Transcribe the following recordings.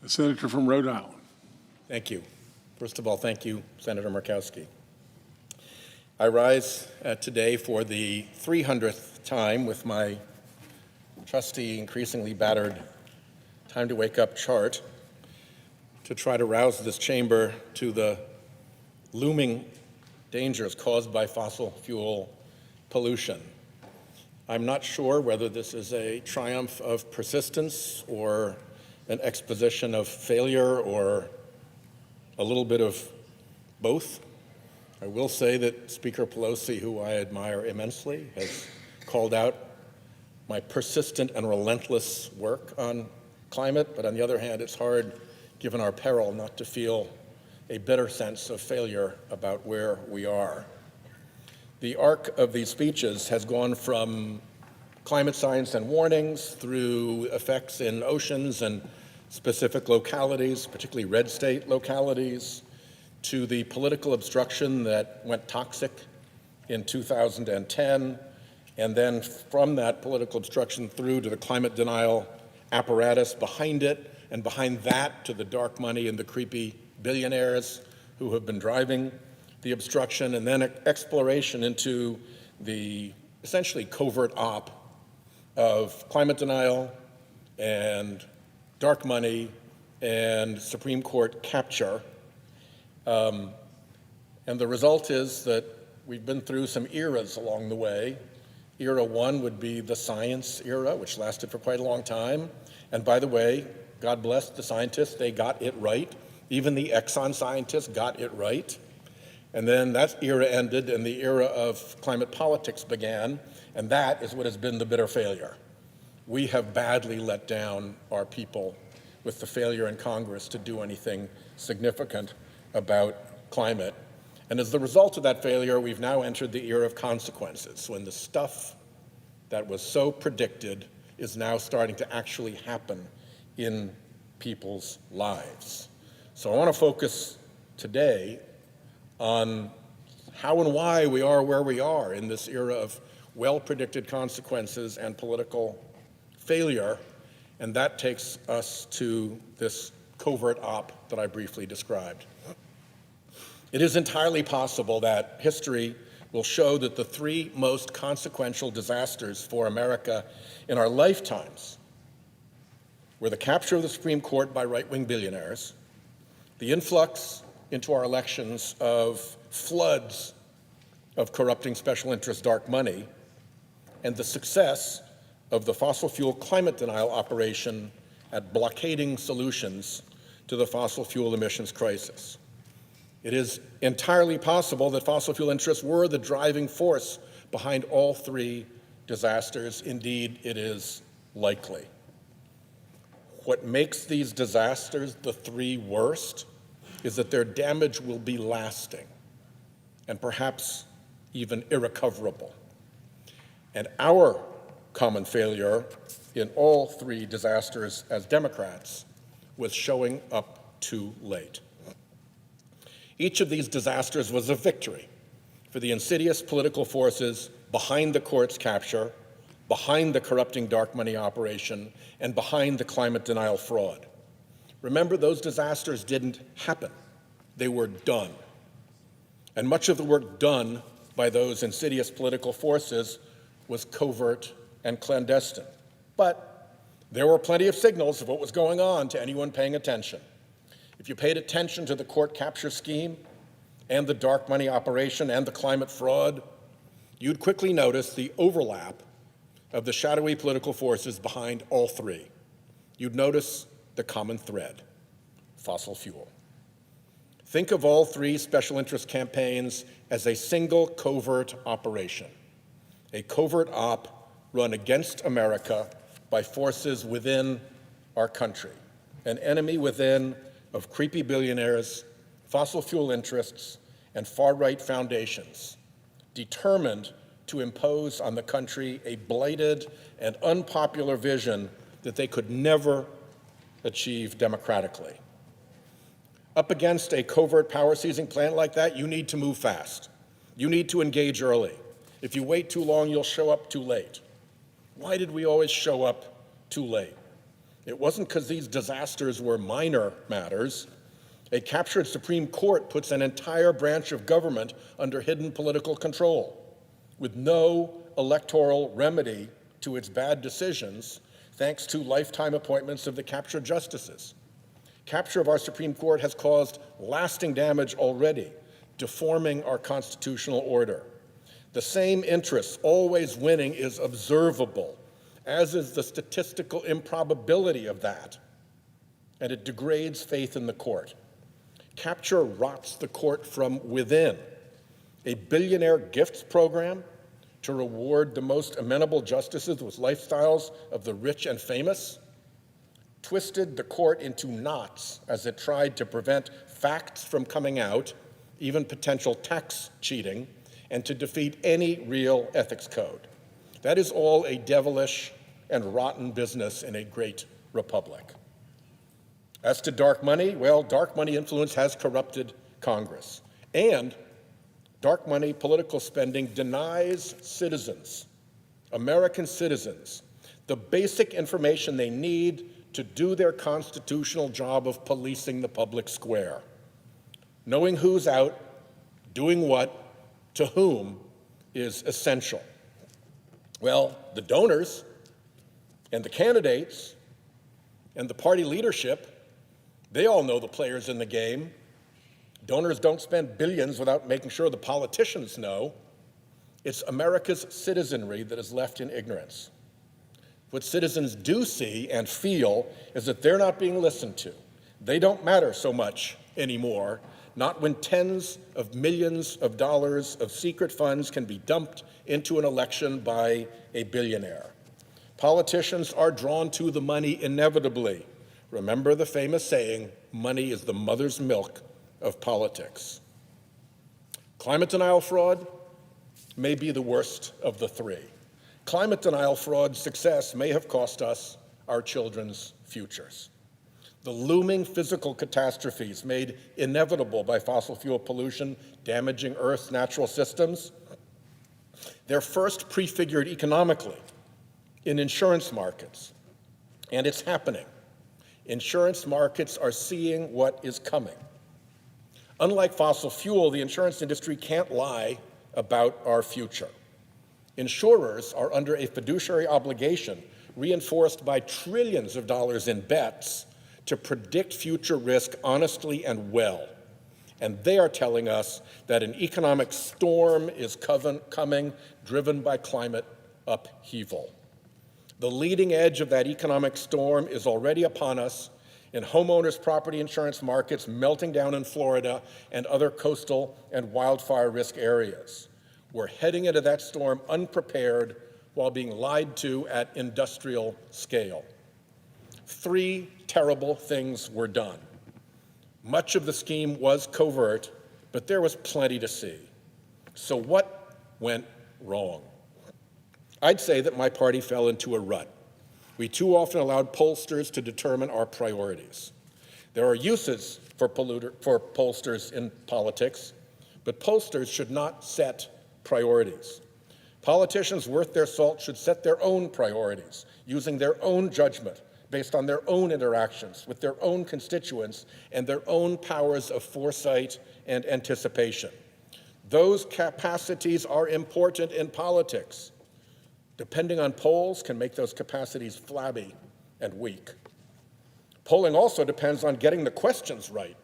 The senator from Rhode Island. Thank you. First of all, thank you, Senator Murkowski. I rise today for the 300th time with my trusty, increasingly battered time to wake up chart to try to rouse this chamber to the looming dangers caused by fossil fuel pollution. I'm not sure whether this is a triumph of persistence or an exposition of failure or a little bit of both. I will say that Speaker Pelosi, who I admire immensely, has called out my persistent and relentless work on climate, but on the other hand, it's hard, given our peril, not to feel a bitter sense of failure about where we are. The arc of these speeches has gone from climate science and warnings through effects in oceans and specific localities, particularly red state localities, to the political obstruction that went toxic in 2010, and then from that political obstruction through to the climate denial apparatus behind it, and behind that to the dark money and the creepy billionaires who have been driving the obstruction, and then exploration into the essentially covert op of climate denial and dark money and Supreme Court capture. And the result is that we've been through some eras along the way. Era one would be the science era, which lasted for quite a long time. And by the way, God bless the scientists, they got it right. Even the Exxon scientists got it right. And then that era ended and the era of climate politics began, and that is what has been the bitter failure. We have badly let down our people with the failure in Congress to do anything significant about climate. And as the result of that failure, we've now entered the era of consequences, when the stuff that was so predicted is now starting to actually happen in people's lives. So I want to focus today on how and why we are where we are in this era of well-predicted consequences and political failure, and that takes us to this covert op that I briefly described. It is entirely possible that history will show that the three most consequential disasters for America in our lifetimes were the capture of the Supreme Court by right-wing billionaires, the influx into our elections of floods of corrupting special interest dark money, and the success of the fossil fuel climate denial operation at blockading solutions to the fossil fuel emissions crisis. It is entirely possible that fossil fuel interests were the driving force behind all three disasters. Indeed, it is likely. What makes these disasters the three worst is that their damage will be lasting and perhaps even irrecoverable. And our common failure in all three disasters as Democrats was showing up too late. Each of these disasters was a victory for the insidious political forces behind the court's capture, behind the corrupting dark money operation, and behind the climate denial fraud. Remember, those disasters didn't happen. They were done. And much of the work done by those insidious political forces was covert and clandestine. But there were plenty of signals of what was going on to anyone paying attention. If you paid attention to the court capture scheme and the dark money operation and the climate fraud, you'd quickly notice the overlap of the shadowy political forces behind all three. You'd notice the common thread: fossil fuel. Think of all three special interest campaigns as a single covert operation, a covert op run against America by forces within our country, an enemy within of creepy billionaires, fossil fuel interests, and far-right foundations, determined to impose on the country a blighted and unpopular vision that they could never achieve democratically. Up against a covert power-seizing plan like that, you need to move fast. You need to engage early. If you wait too long, you'll show up too late. Why did we always show up too late? It wasn't because these disasters were minor matters. A captured Supreme Court puts an entire branch of government under hidden political control, with no electoral remedy to its bad decisions, thanks to lifetime appointments of the captured justices. Capture of our Supreme Court has caused lasting damage already, deforming our constitutional order. The same interest, always winning, is observable, as is the statistical improbability of that, and it degrades faith in the court. Capture rots the court from within. A billionaire gifts program to reward the most amenable justices with lifestyles of the rich and famous twisted the court into knots as it tried to prevent facts from coming out, even potential tax cheating, and to defeat any real ethics code. That is all a devilish and rotten business in a great republic. As to dark money, well, dark money influence has corrupted Congress. And dark money political spending denies citizens, American citizens, the basic information they need to do their constitutional job of policing the public square. Knowing who's out, doing what, to whom, is essential. Well, the donors and the candidates and the party leadership, they all know the players in the game. Donors don't spend billions without making sure the politicians know. It's America's citizenry that is left in ignorance. What citizens do see and feel is that they're not being listened to. They don't matter so much anymore, not when tens of millions of dollars of secret funds can be dumped into an election by a billionaire. Politicians are drawn to the money inevitably. Remember the famous saying, money is the mother's milk of politics. Climate denial fraud may be the worst of the three. Climate denial fraud success may have cost us our children's futures. The looming physical catastrophes made inevitable by fossil fuel pollution damaging Earth's natural systems, they're first prefigured economically in insurance markets, and it's happening. Insurance markets are seeing what is coming. Unlike fossil fuel, the insurance industry can't lie about our future. Insurers are under a fiduciary obligation reinforced by trillions of dollars in bets to predict future risk honestly and well. And they are telling us that an economic storm is coming, driven by climate upheaval. The leading edge of that economic storm is already upon us in homeowners' property insurance markets melting down in Florida and other coastal and wildfire risk areas. We're heading into that storm unprepared while being lied to at industrial scale. 3 terrible things were done. Much of the scheme was covert, but there was plenty to see. So what went wrong? I'd say that my party fell into a rut. We too often allowed pollsters to determine our priorities. There are uses for pollsters in politics, but pollsters should not set priorities. Politicians worth their salt should set their own priorities, using their own judgment based on their own interactions with their own constituents and their own powers of foresight and anticipation. Those capacities are important in politics. Depending on polls can make those capacities flabby and weak. Polling also depends on getting the questions right.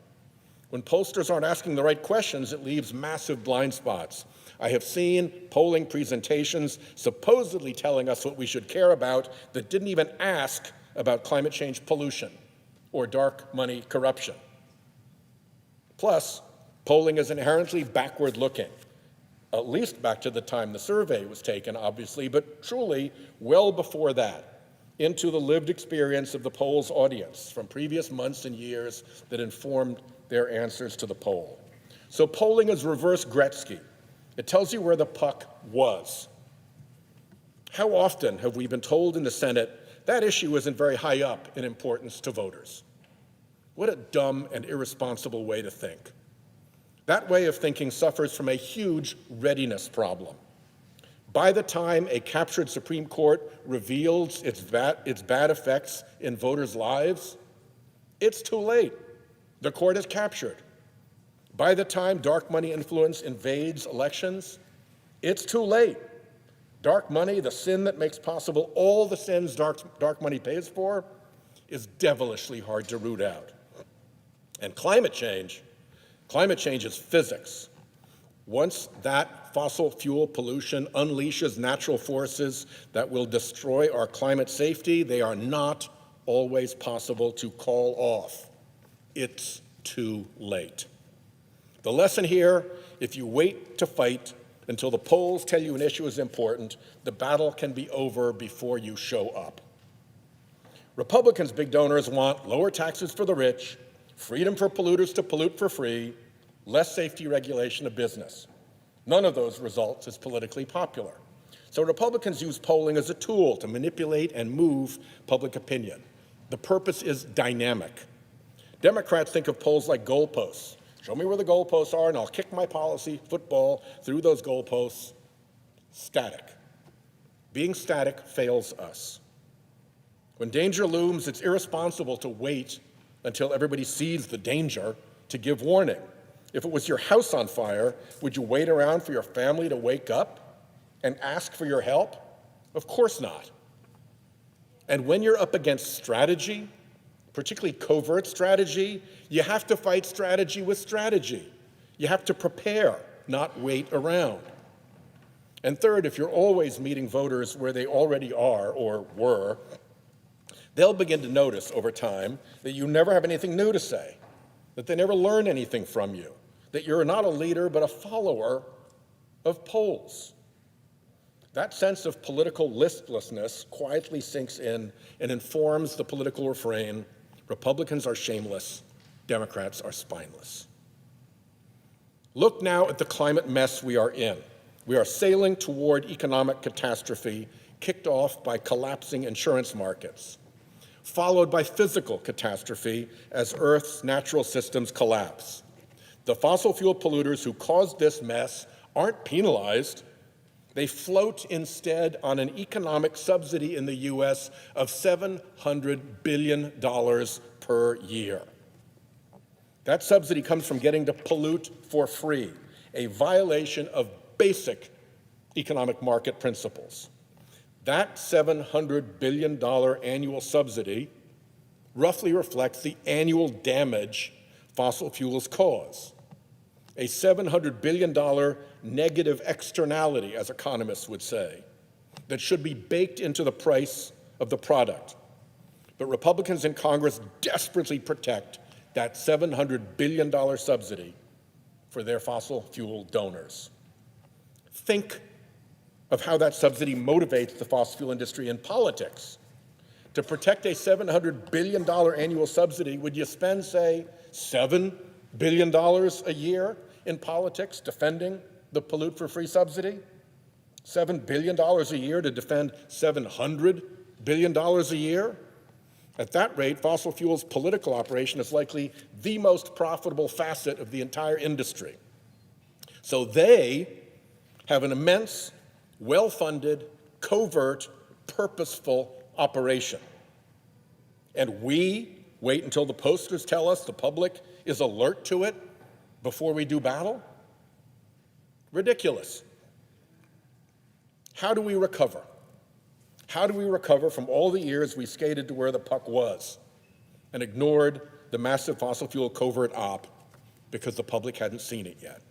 When pollsters aren't asking the right questions, it leaves massive blind spots. I have seen polling presentations supposedly telling us what we should care about that didn't even ask about climate change pollution or dark money corruption. Plus, polling is inherently backward-looking, at least back to the time the survey was taken, obviously, but truly well before that, into the lived experience of the poll's audience from previous months and years that informed their answers to the poll. So polling is reverse Gretzky. It tells you where the puck was. How often have we been told in the Senate that issue isn't very high up in importance to voters? What a dumb and irresponsible way to think. That way of thinking suffers from a huge readiness problem. By the time a captured Supreme Court reveals its bad effects in voters' lives, it's too late. The court is captured. By the time dark money influence invades elections, it's too late. Dark money, the sin that makes possible all the sins dark money pays for, is devilishly hard to root out. And climate change is physics. Once that fossil fuel pollution unleashes natural forces that will destroy our climate safety, they are not always possible to call off. It's too late. The lesson here, if you wait to fight until the polls tell you an issue is important, the battle can be over before you show up. Republicans' big donors want lower taxes for the rich, freedom for polluters to pollute for free, less safety regulation of business. None of those results is politically popular. So Republicans use polling as a tool to manipulate and move public opinion. The purpose is dynamic. Democrats think of polls like goalposts. Show me where the goalposts are and I'll kick my policy football through those goalposts. Static. Being static fails us. When danger looms, it's irresponsible to wait until everybody sees the danger to give warning. If it was your house on fire, would you wait around for your family to wake up and ask for your help? Of course not. And when you're up against strategy, particularly covert strategy, you have to fight strategy with strategy. You have to prepare, not wait around. And third, if you're always meeting voters where they already are or were, they'll begin to notice over time that you never have anything new to say, that they never learn anything from you, that you're not a leader but a follower of polls. That sense of political listlessness quietly sinks in and informs the political refrain, Republicans are shameless, Democrats are spineless. Look now at the climate mess we are in. We are sailing toward economic catastrophe, kicked off by collapsing insurance markets, followed by physical catastrophe as Earth's natural systems collapse. The fossil fuel polluters who caused this mess aren't penalized. They float instead on an economic subsidy in the US of $700 billion per year. That subsidy comes from getting to pollute for free, a violation of basic economic market principles. That $700 billion annual subsidy roughly reflects the annual damage fossil fuels cause. A $700 billion negative externality, as economists would say, that should be baked into the price of the product. But Republicans in Congress desperately protect that $700 billion subsidy for their fossil fuel donors. Think of how that subsidy motivates the fossil fuel industry in politics. To protect a $700 billion annual subsidy, would you spend, say, $7 billion a year in politics defending the pollute for free subsidy? $7 billion a year to defend $700 billion a year? At that rate, fossil fuels' political operation is likely the most profitable facet of the entire industry. So they have an immense, well-funded, covert, purposeful operation. And we wait until the posters tell us the public is alert to it before we do battle? Ridiculous. How do we recover? How do we recover from all the years we skated to where the puck was and ignored the massive fossil fuel covert op because the public hadn't seen it yet?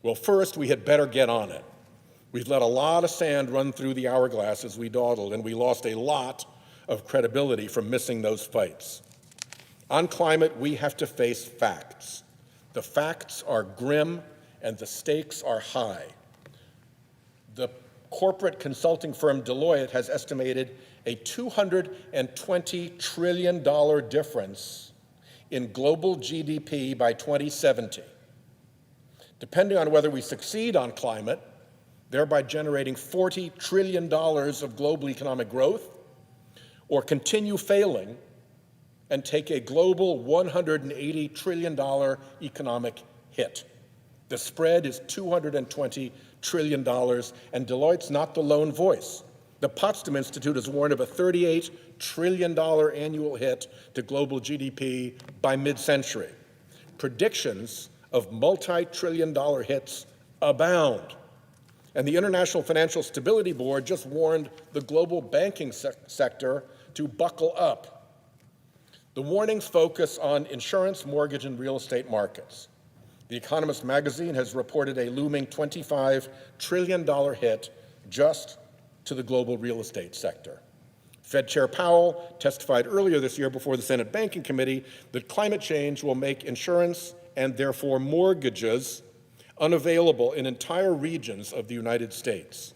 Well, first, we had better get on it. We've let a lot of sand run through the hourglass as we dawdled, and we lost a lot of credibility from missing those fights. On climate, we have to face facts. The facts are grim, and the stakes are high. The corporate consulting firm Deloitte has estimated a $220 trillion difference in global GDP by 2070. Depending on whether we succeed on climate, thereby generating $40 trillion of global economic growth, or continue failing and take a global $180 trillion economic hit. The spread is $220 trillion, and Deloitte's not the lone voice. The Potsdam Institute has warned of a $38 trillion annual hit to global GDP by mid-century. Predictions of multi-trillion-dollar hits abound. And the International Financial Stability Board just warned the global banking sector to buckle up. The warnings focus on insurance, mortgage, and real estate markets. The Economist magazine has reported a looming $25 trillion hit just to the global real estate sector. Fed Chair Powell testified earlier this year before the Senate Banking Committee that climate change will make insurance and therefore mortgages unavailable in entire regions of the United States.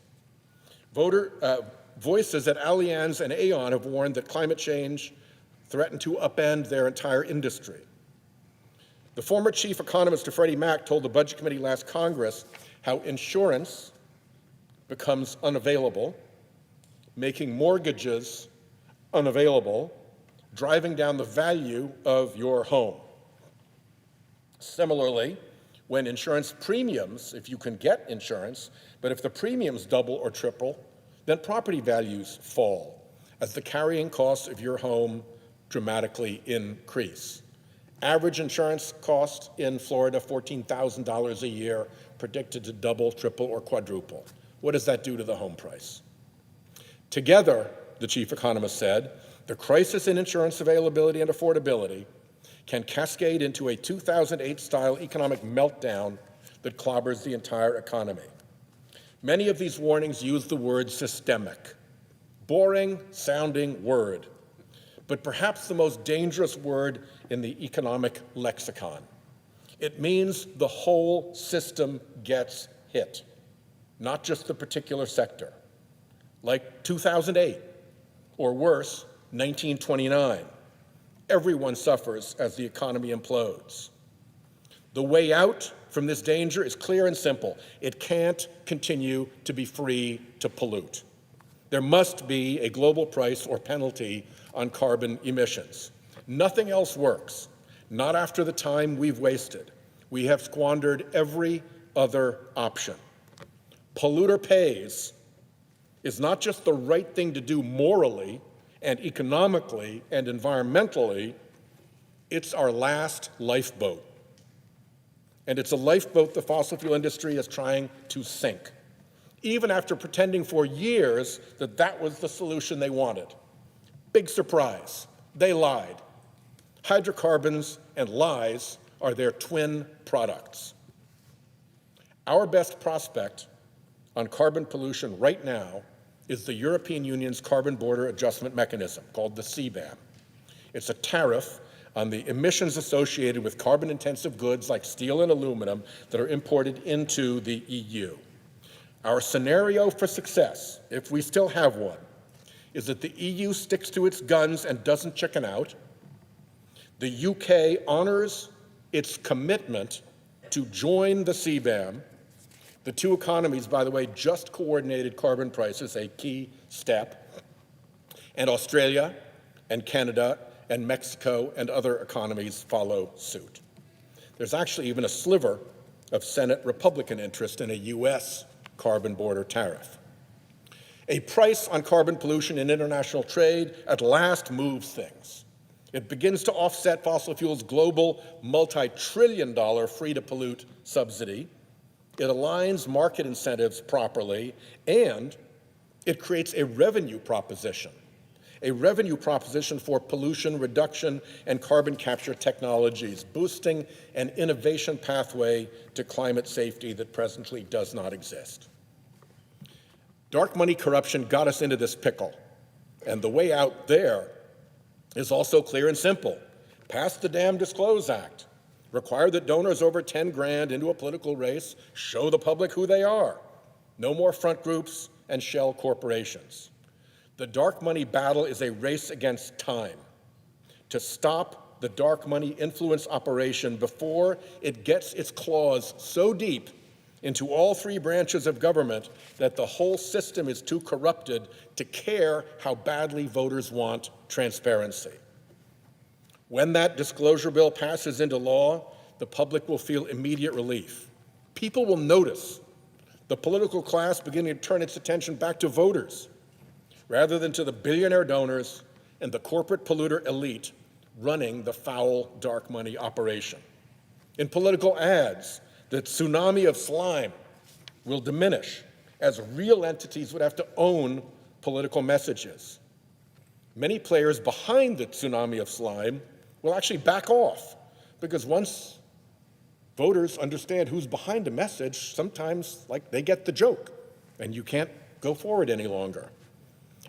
Voices at Allianz and Aon have warned that climate change threatened to upend their entire industry. The former chief economist of Freddie Mac told the Budget Committee last Congress how insurance becomes unavailable, making mortgages unavailable, driving down the value of your home. Similarly, when insurance premiums, if you can get insurance, but if the premiums double or triple, then property values fall as the carrying costs of your home dramatically increase. Average insurance cost in Florida, $14,000 a year, predicted to double, triple, or quadruple. What does that do to the home price? Together, the chief economist said, the crisis in insurance availability and affordability can cascade into a 2008-style economic meltdown that clobbers the entire economy. Many of these warnings use the word systemic, boring-sounding word, but perhaps the most dangerous word in the economic lexicon. It means the whole system gets hit, not just the particular sector, like 2008, or worse, 1929. Everyone suffers as the economy implodes. The way out from this danger is clear and simple. It can't continue to be free to pollute. There must be a global price or penalty on carbon emissions. Nothing else works, not after the time we've wasted. We have squandered every other option. Polluter pays is not just the right thing to do morally and economically and environmentally, it's our last lifeboat. And it's a lifeboat the fossil fuel industry is trying to sink, even after pretending for years that that was the solution they wanted. Big surprise, they lied. Hydrocarbons and lies are their twin products. Our best prospect on carbon pollution right now is the European Union's carbon border adjustment mechanism, called the CBAM. It's a tariff on the emissions associated with carbon-intensive goods like steel and aluminum that are imported into the EU. Our scenario for success, if we still have one, is that the EU sticks to its guns and doesn't chicken out. The UK honors its commitment to join the CBAM. The two economies, by the way, just coordinated carbon prices, a key step. And Australia and Canada and Mexico and other economies follow suit. There's actually even a sliver of Senate Republican interest in a US carbon border tariff. A price on carbon pollution in international trade at last moves things. It begins to offset fossil fuels' global multi-trillion-dollar free-to-pollute subsidy. It aligns market incentives properly, and it creates a revenue proposition for pollution reduction and carbon capture technologies, boosting an innovation pathway to climate safety that presently does not exist. Dark money corruption got us into this pickle, and the way out there is also clear and simple. Pass the damn Disclose Act. Require that donors over 10 grand into a political race show the public who they are. No more front groups and shell corporations. The dark money battle is a race against time to stop the dark money influence operation before it gets its claws so deep into all three branches of government that the whole system is too corrupted to care how badly voters want transparency. When that disclosure bill passes into law, the public will feel immediate relief. people will notice the political class beginning to turn its attention back to voters rather than to the billionaire donors and the corporate polluter elite running the foul dark money operation. In political ads, the tsunami of slime will diminish as real entities would have to own political messages. Many players behind the tsunami of slime will actually back off because once voters understand who's behind a message, sometimes they get the joke and you can't go forward any longer.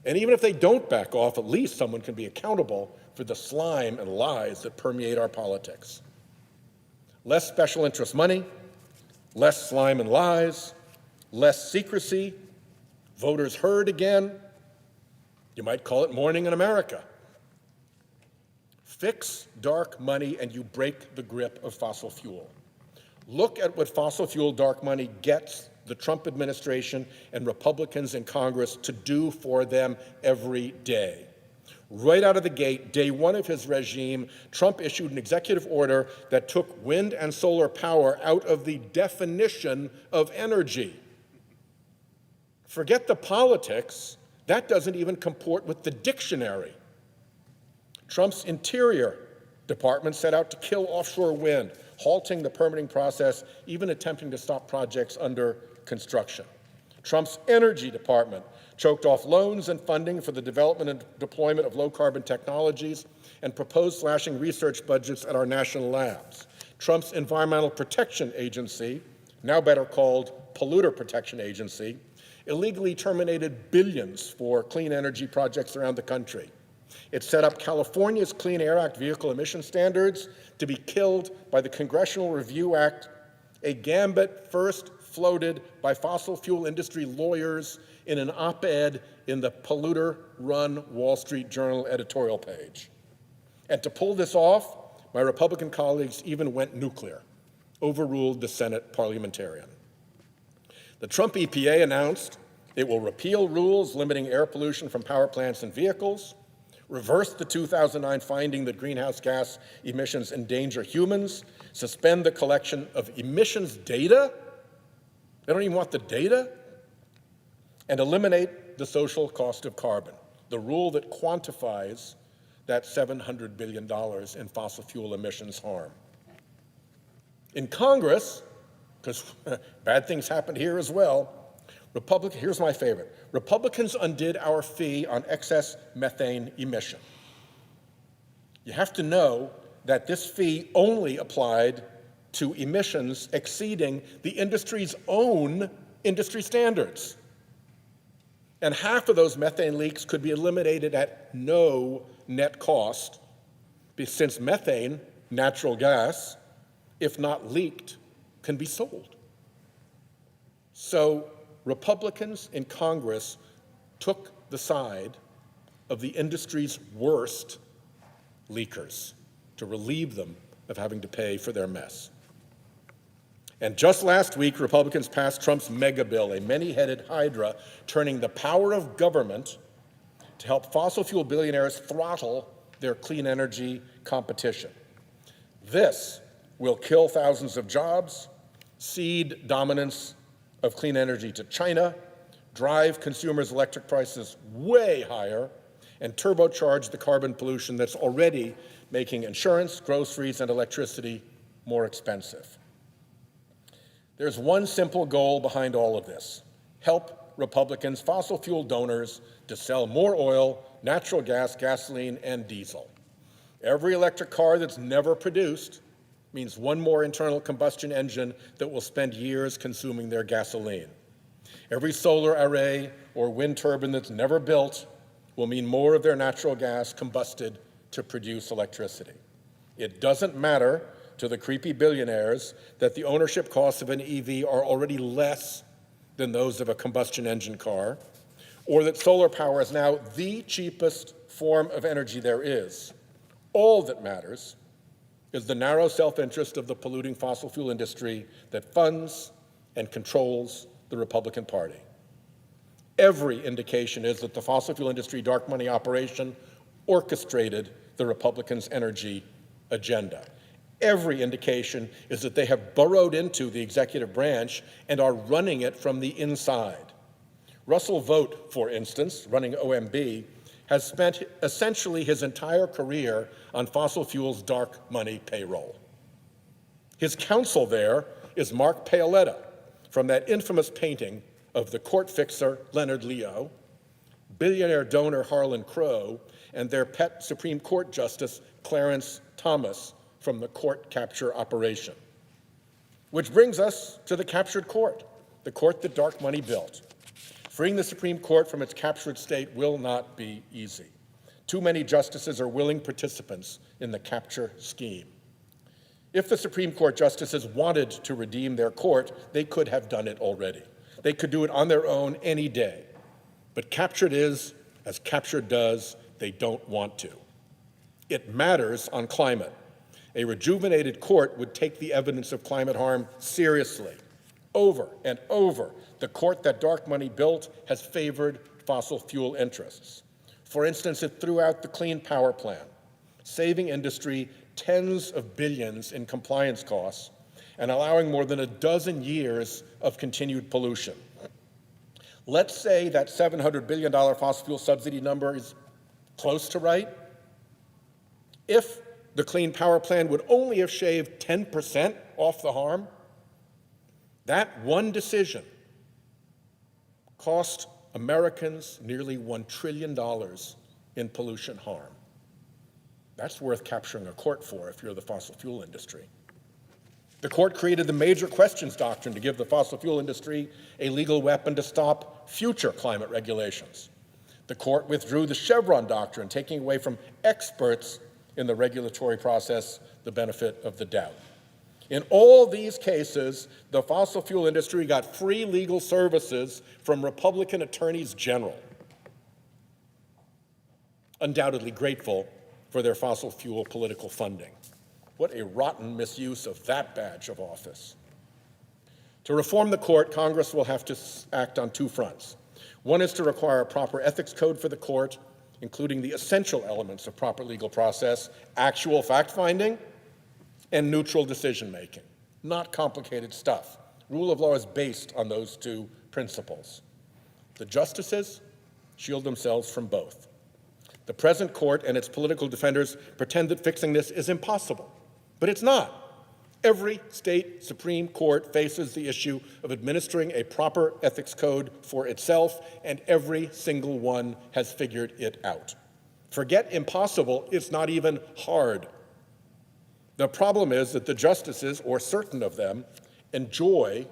And even if they don't back off, at least someone can be accountable for the slime and lies that permeate our politics. Less special interest money, less slime and lies, less secrecy, voters heard again. You might call it morning in America. Fix dark money and you break the grip of fossil fuel. Look at what fossil fuel dark money gets the Trump administration and Republicans in Congress to do for them every day. Right out of the gate, day one of his regime, Trump issued an executive order that took wind and solar power out of the definition of energy. Forget the politics, that doesn't even comport with the dictionary. Trump's Interior Department set out to kill offshore wind, halting the permitting process, even attempting to stop projects under construction. Trump's Energy Department choked off loans and funding for the development and deployment of low-carbon technologies and proposed slashing research budgets at our national labs. Trump's Environmental Protection Agency, now better called Polluter Protection Agency, illegally terminated billions for clean energy projects around the country. It set up California's Clean Air Act vehicle emission standards to be killed by the Congressional Review Act, a gambit first floated by fossil fuel industry lawyers in an op-ed in the polluter-run Wall Street Journal editorial page. And to pull this off, my Republican colleagues even went nuclear, overruled the Senate parliamentarian. The Trump EPA announced it will repeal rules limiting air pollution from power plants and vehicles, reverse the 2009 finding that greenhouse gas emissions endanger humans, suspend the collection of emissions data, they don't even want the data, and eliminate the social cost of carbon, the rule that quantifies that $700 billion in fossil fuel emissions harm. In Congress, because bad things happened here as well, here's my favorite. Republicans undid our fee on excess methane emission. You have to know that this fee only applied to emissions exceeding the industry's own industry standards. And half of those methane leaks could be eliminated at no net cost, since methane, natural gas, if not leaked, can be sold. So Republicans in Congress took the side of the industry's worst leakers to relieve them of having to pay for their mess. And just last week, Republicans passed Trump's mega bill, a many-headed hydra, turning the power of government to help fossil fuel billionaires throttle their clean energy competition. This will kill thousands of jobs, cede dominance of clean energy to China, drive consumers' electric prices way higher, and turbocharge the carbon pollution that's already making insurance, groceries, and electricity more expensive. There's one simple goal behind all of this: help Republicans, fossil fuel donors, to sell more oil, natural gas, gasoline, and diesel. Every electric car that's never produced means one more internal combustion engine that will spend years consuming their gasoline. Every solar array or wind turbine that's never built will mean more of their natural gas combusted to produce electricity. It doesn't matter to the creepy billionaires that the ownership costs of an EV are already less than those of a combustion engine car, or that solar power is now the cheapest form of energy there is. All that matters is the narrow self-interest of the polluting fossil fuel industry that funds and controls the Republican Party. Every indication is that the fossil fuel industry dark money operation orchestrated the Republicans' energy agenda. Every indication is that they have burrowed into the executive branch and are running it from the inside. Russell Vogt, for instance, running OMB, has spent essentially his entire career on fossil fuels' dark money payroll. His counsel there is Mark Paoletta from that infamous painting of the court fixer Leonard Leo, billionaire donor Harlan Crow, and their pet Supreme Court Justice Clarence Thomas from the court capture operation. Which brings us to the captured court, the court that dark money built. Freeing the Supreme Court from its captured state will not be easy. Too many justices are willing participants in the capture scheme. If the Supreme Court justices wanted to redeem their court, they could have done it already. They could do it on their own any day. But captured is, as captured does, they don't want to. It matters on climate. A rejuvenated court would take the evidence of climate harm seriously. Over and over, the court that dark money built has favored fossil fuel interests. For instance, it threw out the Clean Power Plan, saving industry tens of billions in compliance costs and allowing more than a dozen years of continued pollution. Let's say that $700 billion fossil fuel subsidy number is close to right. If the Clean Power Plan would only have shaved 10% off the harm, that one decision cost Americans nearly $1 trillion in pollution harm. That's worth capturing a court for if you're the fossil fuel industry. The court created the major questions doctrine to give the fossil fuel industry a legal weapon to stop future climate regulations. The court withdrew the Chevron doctrine, taking away from experts in the regulatory process the benefit of the doubt. In all these cases, the fossil fuel industry got free legal services from Republican attorneys general, undoubtedly grateful for their fossil fuel political funding. What a rotten misuse of that badge of office. To reform the court, Congress will have to act on two fronts. One is to require a proper ethics code for the court, including the essential elements of proper legal process, actual fact-finding, and neutral decision-making. Not complicated stuff. Rule of law is based on those two principles. The justices shield themselves from both. The present court and its political defenders pretend that fixing this is impossible, but it's not. Every state Supreme Court faces the issue of administering a proper ethics code for itself, and every single one has figured it out. Forget impossible, it's not even hard. The problem is that the justices, or certain of them, enjoy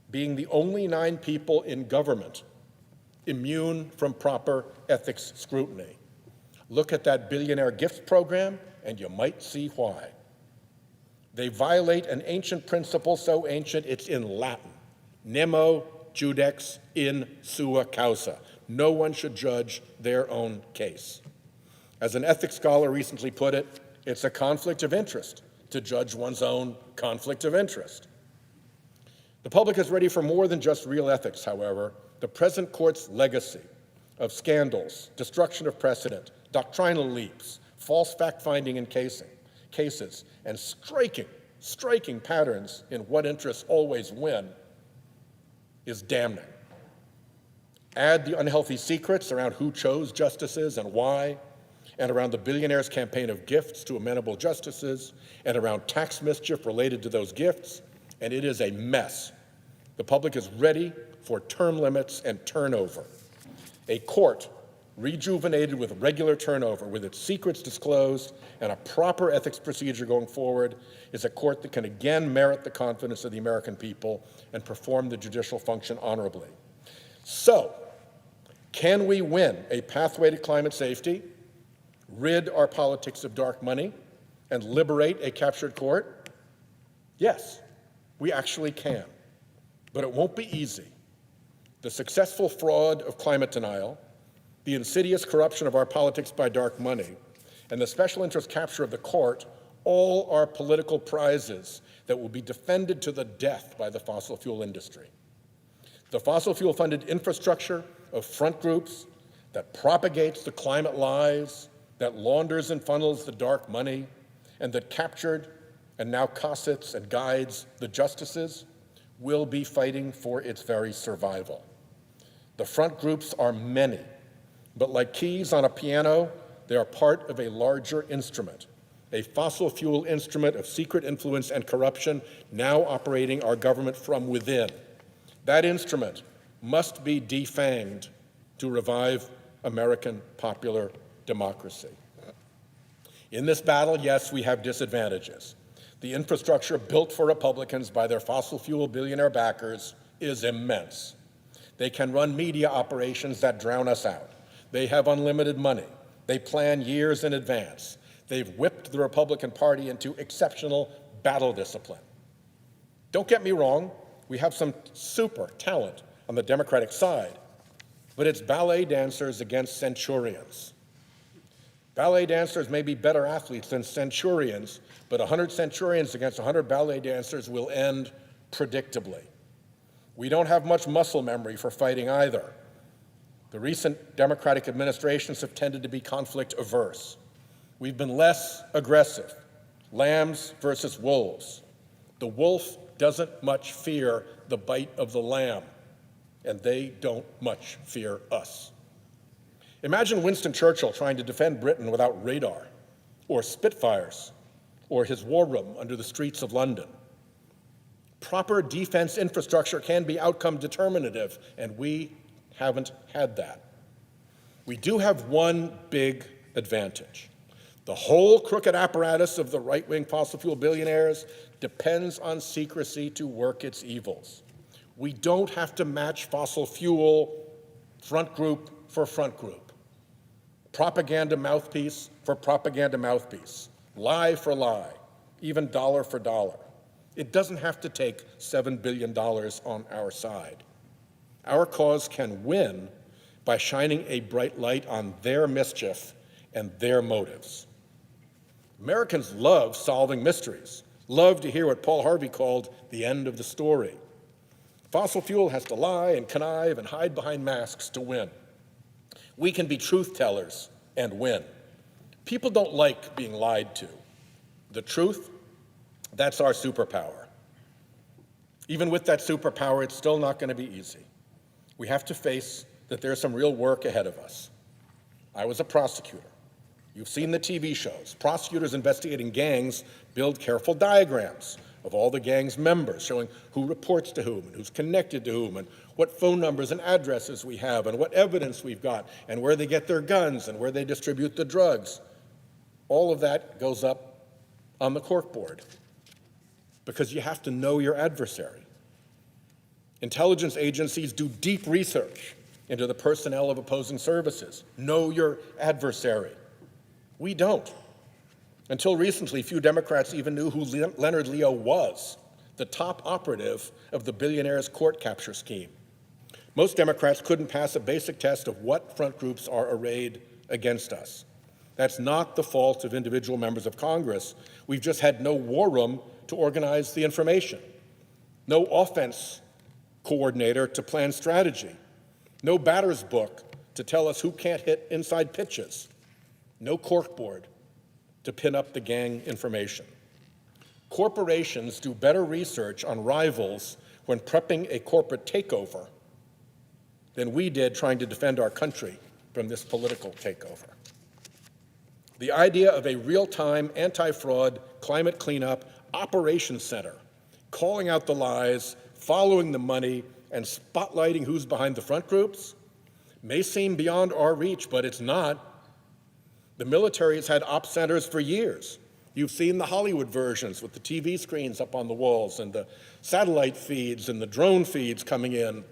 being the only 9 people in government immune from proper ethics scrutiny. Look at that billionaire gift program, and you might see why. They violate an ancient principle so ancient it's in Latin. Nemo judex in sua causa. No one should judge their own case. As an ethics scholar recently put it, it's a conflict of interest to judge one's own conflict of interest. The public is ready for more than just real ethics, however. The present court's legacy of scandals, destruction of precedent, doctrinal leaps, false fact-finding in cases, and striking patterns in what interests always win is damning. Add the unhealthy secrets around who chose justices and why, and around the billionaire's campaign of gifts to amenable justices, and around tax mischief related to those gifts, and it is a mess. The public is ready for term limits and turnover. A court rejuvenated with regular turnover, with its secrets disclosed and a proper ethics procedure going forward, is a court that can again merit the confidence of the American people and perform the judicial function honorably. So, can we win a pathway to climate safety, rid our politics of dark money, and liberate a captured court? Yes, we actually can, but it won't be easy. The successful fraud of climate denial, the insidious corruption of our politics by dark money, and the special interest capture of the court all are political prizes that will be defended to the death by the fossil fuel industry. The fossil fuel-funded infrastructure of front groups that propagates the climate lies, that launders and funnels the dark money, and that captured and now cossets and guides the justices, will be fighting for its very survival. The front groups are many, but like keys on a piano, they are part of a larger instrument, a fossil fuel instrument of secret influence and corruption now operating our government from within. That instrument must be defanged to revive American popular democracy. In this battle, yes, we have disadvantages. The infrastructure built for Republicans by their fossil fuel billionaire backers is immense. They can run media operations that drown us out. They have unlimited money. They plan years in advance. They've whipped the Republican Party into exceptional battle discipline. Don't get me wrong, we have some super talent on the Democratic side, but it's ballet dancers against centurions. Ballet dancers may be better athletes than centurions, but 100 centurions against 100 ballet dancers will end predictably. We don't have much muscle memory for fighting either. The recent Democratic administrations have tended to be conflict averse. We've been less aggressive, lambs versus wolves. The wolf doesn't much fear the bite of the lamb, and they don't much fear us. Imagine Winston Churchill trying to defend Britain without radar, or Spitfires, or his war room under the streets of London. Proper defense infrastructure can be outcome determinative, and we haven't had that. We do have one big advantage. The whole crooked apparatus of the right-wing fossil fuel billionaires depends on secrecy to work its evils. We don't have to match fossil fuel front group for front group. Propaganda mouthpiece for propaganda mouthpiece, lie for lie, even dollar for dollar. It doesn't have to take $7 billion on our side. Our cause can win by shining a bright light on their mischief and their motives. Americans love solving mysteries, love to hear what Paul Harvey called the end of the story. Fossil fuel has to lie and connive and hide behind masks to win. We can be truth tellers and win. People don't like being lied to. The truth, that's our superpower. Even with that superpower, it's still not going to be easy. We have to face that there's some real work ahead of us. I was a prosecutor. You've seen the TV shows. Prosecutors investigating gangs build careful diagrams of all the gang's members, showing who reports to whom and who's connected to whom and what phone numbers and addresses we have and what evidence we've got and where they get their guns and where they distribute the drugs. All of that goes up on the corkboard because you have to know your adversary. Intelligence agencies do deep research into the personnel of opposing services. Know your adversary. We don't. Until recently, few Democrats even knew who Leonard Leo was, the top operative of the billionaire's court capture scheme. Most Democrats couldn't pass a basic test of what front groups are arrayed against us. That's not the fault of individual members of Congress. We've just had no war room to organize the information, no offense coordinator to plan strategy, no batter's book to tell us who can't hit inside pitches, no corkboard to pin up the gang information. Corporations do better research on rivals when prepping a corporate takeover than we did trying to defend our country from this political takeover. The idea of a real-time anti-fraud climate cleanup operations center, calling out the lies, following the money, and spotlighting who's behind the front groups may seem beyond our reach, but it's not. The military has had op centers for years. You've seen the Hollywood versions with the TV screens up on the walls and the satellite feeds and the drone feeds coming in.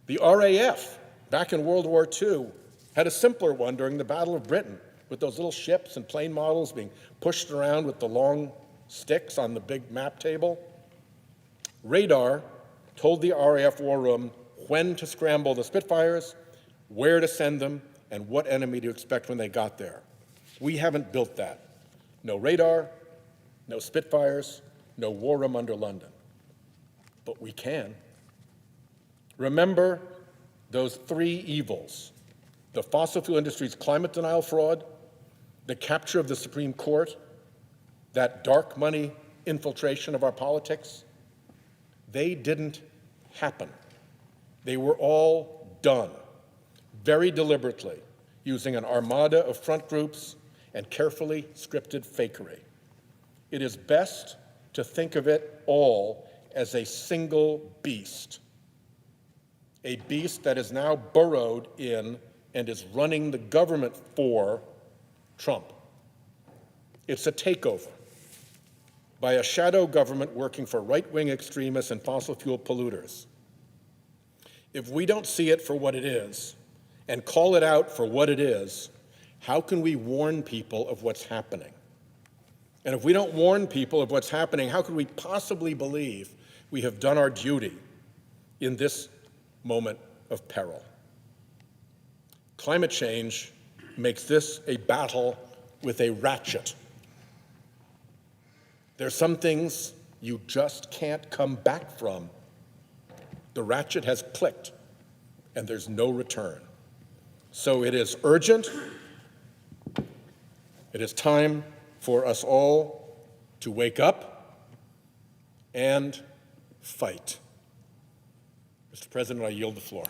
The RAF, back in World War II, had a simpler one during the Battle of Britain with those little ships and plane models being pushed around with the long sticks on the big map table. Radar told the RAF war room when to scramble the Spitfires, where to send them, and what enemy to expect when they got there. We haven't built that. No radar, no Spitfires, no war room under London. But we can. Remember those three evils: the fossil fuel industry's climate denial fraud, the capture of the Supreme Court, that dark money infiltration of our politics, they didn't happen. They were all done, very deliberately, using an armada of front groups and carefully scripted fakery. It is best to think of it all as a single beast, a beast that is now burrowed in and is running the government for Trump. It's a takeover by a shadow government working for right-wing extremists and fossil fuel polluters. If we don't see it for what it is and call it out for what it is, how can we warn people of what's happening? And if we don't warn people of what's happening, how could we possibly believe we have done our duty in this moment of peril? Climate change makes this a battle with a ratchet. There's some things you just can't come back from. The ratchet has clicked, and there's no return. So it is urgent. It is time for us all to wake up and fight. Mr. President, I yield the floor.